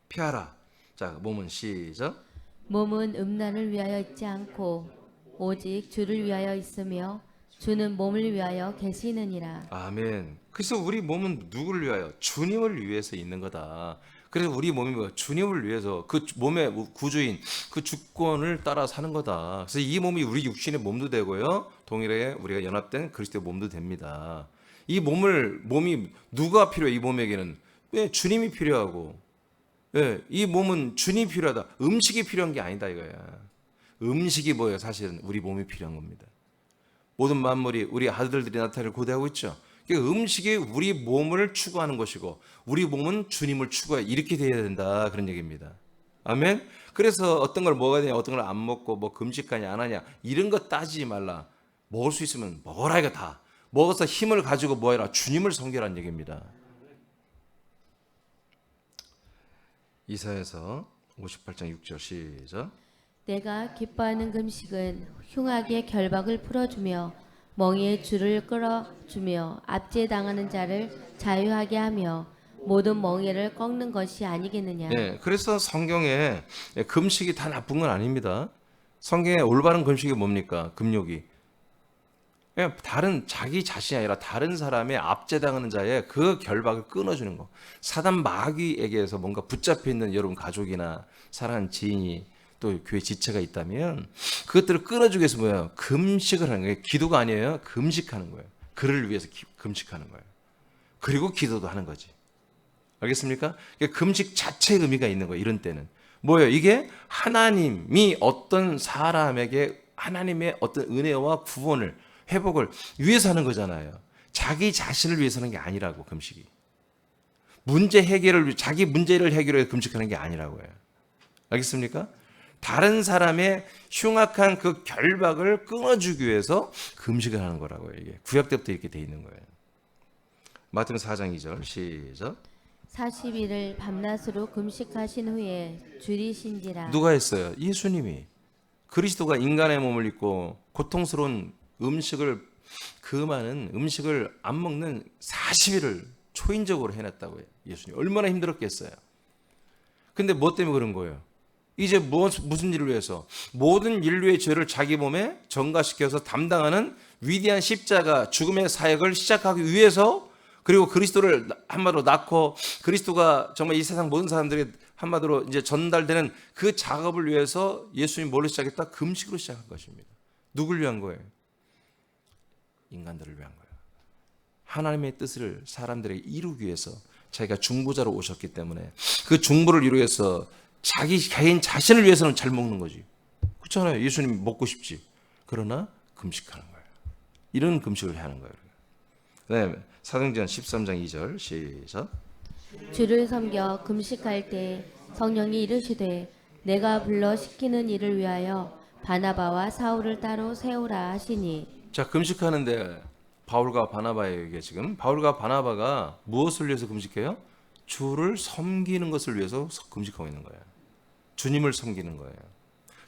피하라. 자, 몸은 시작. 몸은 음란을 위하여 있지 않고 오직 주를 위하여 있으며 주는 몸을 위하여 계시느니라. 아멘. 그래서 우리 몸은 누구를 위하여? 주님을 위해서 있는 거다. 그래서 우리 몸이 뭐야? 주님을 위해서 그 몸의 구주인 그 주권을 따라 사는 거다. 그래서 이 몸이 우리 육신의 몸도 되고요. 동일하게 우리가 연합된 그리스도의 몸도 됩니다. 이 몸이 누가 필요해? 이 몸에게는 왜 주님이 필요하고, 예, 이 몸은 주님이 필요하다. 음식이 필요한 게 아니다 이거야. 음식이 뭐예요? 사실은 우리 몸이 필요한 겁니다. 모든 만물이 우리 아들들이 나타나를 고대하고 있죠. 음식이 우리 몸을 추구하는 것이고 우리 몸은 주님을 추구해. 이렇게 돼야 된다 그런 얘기입니다. 아멘. 그래서 어떤 걸 먹어야 되냐, 어떤 걸 안 먹고 뭐 금식하냐 안 하냐 이런 거 따지지 말라. 먹을 수 있으면 먹어라 이거 다. 먹어서 힘을 가지고 뭐 해라. 주님을 섬기라는 얘기입니다. 이사야서 58장 6절 시작. 내가 기뻐하는 금식은 흉악의 결박을 풀어주며 멍에의 줄을 끌어주며 압제당하는 자를 자유하게 하며 모든 멍에를 꺾는 것이 아니겠느냐. 네, 그래서 성경에 금식이 다 나쁜 건 아닙니다. 성경에 올바른 금식이 뭡니까? 금욕이. 그냥 다른 자기 자신이 아니라 다른 사람의 압제당하는 자의 그 결박을 끊어주는 거. 사단 마귀에게서 뭔가 붙잡혀 있는 여러분 가족이나 사랑하는 지인이 또 교회 지체가 있다면 그것들을 끊어주기 위해서 뭐예요? 금식을 하는 거예요. 기도가 아니에요. 금식하는 거예요. 그를 위해서 금식하는 거예요. 그리고 기도도 하는 거지. 알겠습니까? 금식 자체의 의미가 있는 거예요. 이런 때는. 뭐예요? 이게 하나님이 어떤 사람에게 하나님의 어떤 은혜와 구원을 회복을 위해서 하는 거잖아요. 자기 자신을 위해서 하는 게 아니라고 금식이. 문제 해결을 자기 문제를 해결해 금식하는 게 아니라고요. 알겠습니까? 다른 사람의 흉악한 그 결박을 끊어주기 위해서 금식을 하는 거라고요. 이게 구약 때부터 이렇게 돼 있는 거예요. 마태복음 4장 2절 시작. 40일을 밤낮으로 금식하신 후에 줄이신지라. 누가 했어요? 예수님이. 그리스도가 인간의 몸을 입고 고통스러운 음식을 그 많은 음식을 안 먹는 40일을 초인적으로 해냈다고요. 예수님 얼마나 힘들었겠어요. 근데 뭐 때문에 그런 거예요? 이제 무슨 일을 위해서? 모든 인류의 죄를 자기 몸에 전가시켜서 담당하는 위대한 십자가 죽음의 사역을 시작하기 위해서, 그리고 그리스도를 한마디로 낳고 그리스도가 정말 이 세상 모든 사람들에게 한마디로 이제 전달되는 그 작업을 위해서 예수님이 뭘로 시작했다? 금식으로 시작한 것입니다. 누굴 위한 거예요? 인간들을 위한 거예요. 하나님의 뜻을 사람들에게 이루기 위해서 자기가 중보자로 오셨기 때문에 그 중보를 이루기 위해서 자기 개인 자신을 위해서는 잘 먹는 거지. 그렇잖아요. 예수님 먹고 싶지. 그러나 금식하는 거예요. 이런 금식을 하는 거예요. 네, 사도행전 13장 2절 시작. 주를 섬겨 금식할 때 성령이 이르시되 내가 불러 시키는 일을 위하여 바나바와 사울을 따로 세우라 하시니. 자, 금식하는데 바울과 바나바에게 지금 바울과 바나바가 무엇을 위해서 금식해요? 주를 섬기는 것을 위해서 금식하고 있는 거예요. 주님을 섬기는 거예요.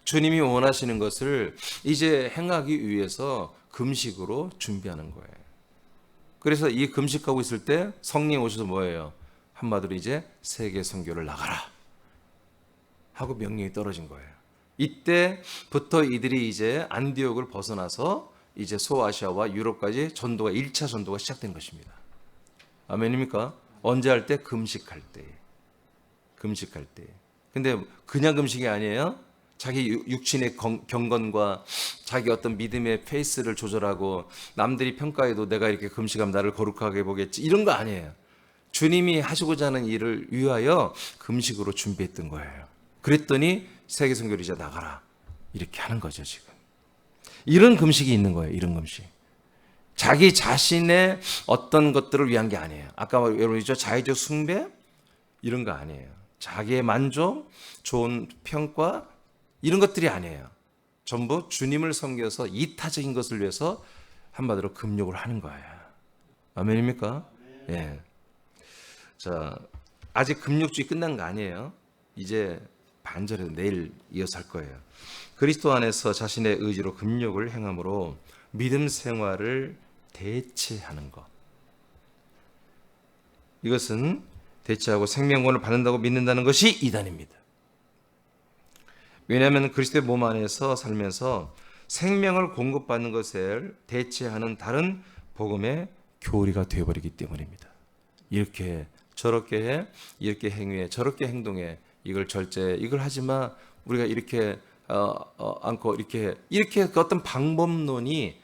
주님이 원하시는 것을 이제 행하기 위해서 금식으로 준비하는 거예요. 그래서 이 금식하고 있을 때 성령이 오셔서 뭐예요? 한마디로 이제 세계 선교를 나가라 하고 명령이 떨어진 거예요. 이때부터 이들이 이제 안디옥을 벗어나서 이제 소아시아와 유럽까지 전도가 1차 전도가 시작된 것입니다. 아멘입니까? 언제 할 때? 금식할 때. 금식할 때. 근데 그냥 금식이 아니에요. 자기 육신의 경건과 자기 어떤 믿음의 페이스를 조절하고 남들이 평가해도 내가 이렇게 금식하면 나를 거룩하게 보겠지 이런 거 아니에요. 주님이 하시고자 하는 일을 위하여 금식으로 준비했던 거예요. 그랬더니 세계 선교를 이제 나가라 이렇게 하는 거죠. 지금 이런 금식이 있는 거예요. 이런 금식. 자기 자신의 어떤 것들을 위한 게 아니에요. 아까 여러분 있죠? 자의적 숭배 이런 거 아니에요. 자기의 만족, 좋은 평가 이런 것들이 아니에요. 전부 주님을 섬겨서 이타적인 것을 위해서 한마디로 금욕을 하는 거예요. 아멘입니까? 예. 자, 아직 금욕주의 끝난 거 아니에요. 이제 반절에 내일 이어서 할 거예요. 그리스도 안에서 자신의 의지로 금욕을 행함으로 믿음 생활을 대체하는 것. 이것은 대체하고 생명권을 받는다고 믿는다는 것이 이단입니다. 왜냐하면 그리스도의 몸 안에서 살면서 생명을 공급받는 것을 대체하는 다른 복음의 교리가 되어버리기 때문입니다. 이렇게 저렇게 해, 이렇게 행위해, 저렇게 행동해, 이걸 절제해, 이걸 하지마, 우리가 이렇게 않고 이렇게 어떤 방법론이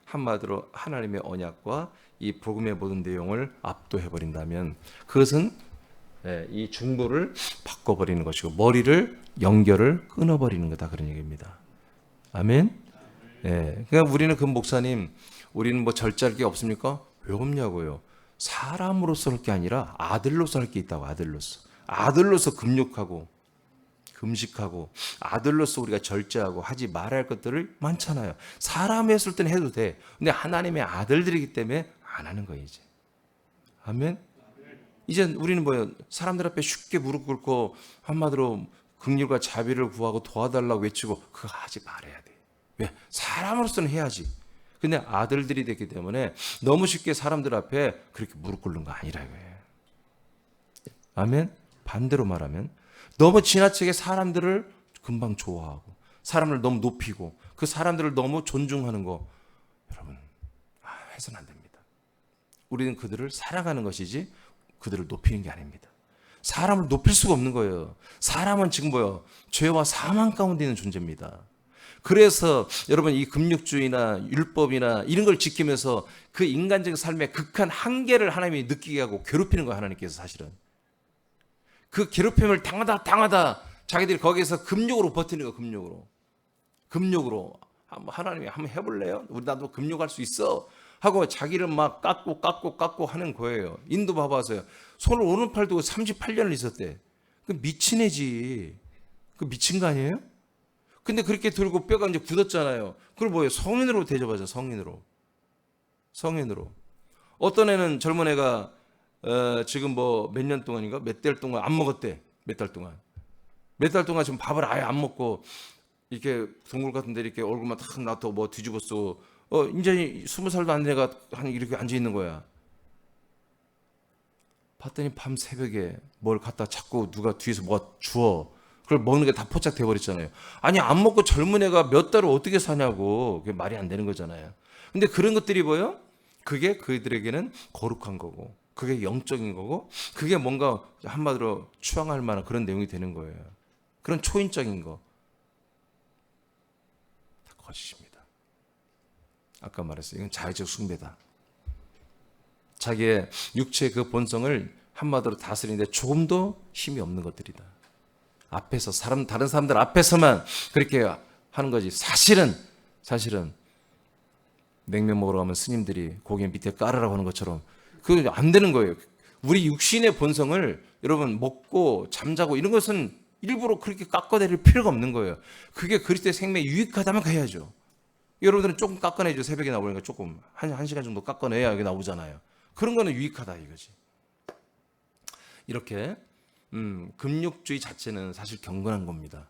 한마디로 하나님의 언약과 이 복음의 모든 내용을 압도해 버린다면 그것은 이 중보를 바꿔버리는 것이고 머리를 연결을 끊어버리는 거다, 그런 얘기입니다. 아멘. 그러니까 우리는 그 목사님, 우리는 뭐 절제할 게 없습니까? 왜 없냐고요. 사람으로서 할 게 아니라 아들로서 할 게 있다고. 아들로서 금욕하고 금식하고 아들로서 우리가 절제하고 하지 말아야 할 것들을 많잖아요. 사람이 했을 때는 해도 돼. 근데 하나님의 아들들이기 때문에 안 하는 거예요, 이제. 아멘. 이제 우리는 뭐예요? 사람들 앞에 쉽게 무릎 꿇고 한마디로 긍휼과 자비를 구하고 도와달라고 외치고 그거 하지 말아야 돼. 왜? 사람으로서는 해야지. 근데 아들들이 됐기 때문에 너무 쉽게 사람들 앞에 그렇게 무릎 꿇는 거 아니라 이거예요. 아멘. 반대로 말하면 너무 지나치게 사람들을 금방 좋아하고 사람을 너무 높이고 그 사람들을 너무 존중하는 거, 여러분, 해서는 안 됩니다. 우리는 그들을 사랑하는 것이지 그들을 높이는 게 아닙니다. 사람을 높일 수가 없는 거예요. 사람은 지금 뭐예요? 죄와 사망 가운데 있는 존재입니다. 그래서 여러분, 이 금육주의나 율법이나 이런 걸 지키면서 그 인간적인 삶의 극한 한계를 하나님이 느끼게 하고 괴롭히는 거예요. 하나님께서 사실은 그 괴롭힘을 당하다 자기들이 거기에서 금욕으로 버티는 거예요. 금욕으로 하나님이 한번 해볼래요? 우리 나도 금욕할 수 있어 하고 자기를 막 깎고 하는 거예요. 인도 봐봐서요. 손을 오른팔 두고 38년을 있었대. 그 미친 애지. 그 미친 거 아니에요? 근데 그렇게 들고 뼈가 이제 굳었잖아요. 그걸 뭐예요? 성인으로 대접하죠. 성인으로. 어떤 애는 젊은 애가 지금 뭐 몇 년 동안인가? 몇 달 동안 안 먹었대. 몇 달 동안 지금 밥을 아예 안 먹고 이렇게 동굴 같은 데 이렇게 얼굴만 탁 놔둬 뭐 뒤집어 쓰고 이제 20살도 안 된 애가 이렇게 앉아 있는 거야. 봤더니 밤 새벽에 뭘 갖다 자꾸 누가 뒤에서 뭐가 주워. 그걸 먹는 게 다 포착돼 버렸잖아요. 아니, 안 먹고 젊은 애가 몇 달을 어떻게 사냐고. 그게 말이 안 되는 거잖아요. 근데 그런 것들이 뭐예요? 그게 그들에게는 거룩한 거고, 그게 영적인 거고, 그게 뭔가 한마디로 추앙할 만한 그런 내용이 되는 거예요. 그런 초인적인 거 다 거짓입니다. 아까 말했어요. 이건 자의적 숭배다. 자기의 육체의 그 본성을 한마디로 다스리는데 조금도 힘이 없는 것들이다. 앞에서 다른 사람들 앞에서만 그렇게 하는 거지. 사실은 냉면 먹으러 가면 스님들이 고기 밑에 깔으라고 하는 것처럼 그거 안 되는 거예요. 우리 육신의 본성을 여러분 먹고 잠자고 이런 것은 일부러 그렇게 깎아내릴 필요가 없는 거예요. 그게 그리스도의 생명에 유익하다면 해야죠. 여러분들은 조금 깎아내죠. 새벽에 나오니까 조금 한 시간 정도 깎아내야 여기 나오잖아요. 그런 거는 유익하다 이거지. 이렇게 금욕주의 자체는 사실 경건한 겁니다.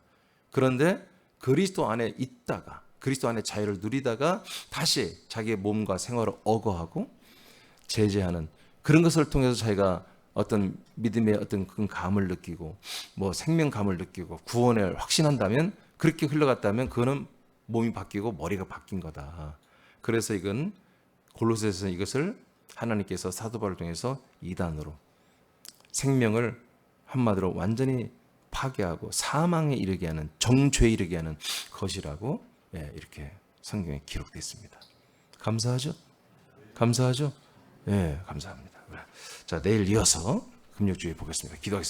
그런데 그리스도 안에 있다가 그리스도 안에 자유를 누리다가 다시 자기의 몸과 생활을 억어하고 제재하는 그런 것을 통해서 자기가 어떤 믿음의 어떤 그 감을 느끼고 뭐 생명감을 느끼고 구원을 확신한다면, 그렇게 흘러갔다면 그거는 몸이 바뀌고 머리가 바뀐 거다. 그래서 이건 골로새서는 이것을 하나님께서 사도 바울을 통해서 이단으로 생명을 한마디로 완전히 파괴하고 사망에 이르게 하는, 정죄에 이르게 하는 것이라고 이렇게 성경에 기록되어 있습니다. 감사하죠? 감사합니다. 자, 내일 이어서 금욕주의 보겠습니다. 기도하겠습니다.